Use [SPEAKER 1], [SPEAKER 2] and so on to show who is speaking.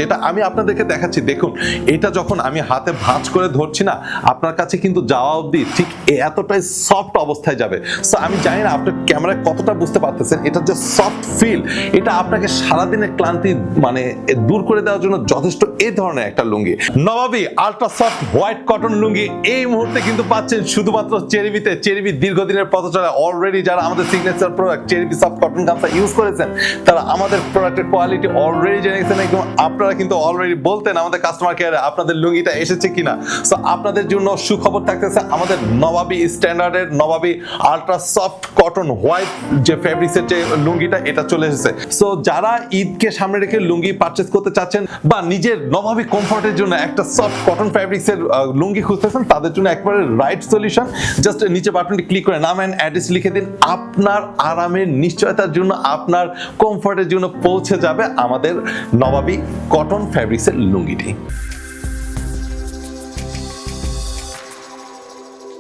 [SPEAKER 1] যেটা আমি আপনাদেরকে দেখাচ্ছি, দেখুন এটা যখন আমি হাতে ভাঁজ করে ধরছি না, আপনার কাছে কিন্তু যাওয়া অবধি ঠিক এতটাই সফট অবস্থায় যাবে। সো আমি জানি না আপনার ক্যামেরায় কতটা বুঝতে পারতেছেন, এটা যে সফট ফিল, এটা আপনাকে সারাদিনের ক্লান্তি মানে দূর করে দেওয়ার জন্য যথেষ্ট এই ধরনের একটা লুঙ্গি। নবাবী আলট্রা সফট হোয়াইট কটন লুঙ্গি এই মুহূর্তে কিন্তু পাচ্ছেন শুধুমাত্র চেরিবিতে। চেরিবি দীর্ঘদিনের পথ চলা, অলরেডি যারা আমাদের সিগনেচার প্রোডাক্ট চেরিবি সফট কটন গামছা ইউজ করেছেন তারা আমাদের প্রোডাক্টের কোয়ালিটি অলরেডি জেনে গেছেন। একদম আপনারা কিন্তু অলরেডি বলতেন আমাদের কাস্টমার কেয়ারে আপনাদের লুঙ্গিটা এসেছে কিনা। সো আপনাদের জন্য সুখবর থাকতেছে, আমাদের নবাবী স্ট্যান্ডার্ডের নবাবী আলট্রা সফট কটন হোয়াইট যে ফেব্রিক্সের যে লুঙ্গিটা এটা চলে এসেছে। সো যারা ঈদকে সামনে রেখে লুঙ্গি পারচেজ করতে চাচ্ছেন বা নিজের নবাবী কমফর্টের জন্য একটা সফট কটন ফেব্রিক্সের লুঙ্গি খুঁজতেছেন, তাদের জন্য একবারে রাইট সলিউশন। জাস্ট নিচে বাটনটি ক্লিক করে নাম এন্ড অ্যাড্রেস লিখে দিন, আপনার আরামের নিশ্চয়তার জন্য, আপনার কমফর্টের জন্য পৌঁছে যাবে আমাদের নবাবী কটন ফ্যাব্রিক্সের লুঙ্গিটি।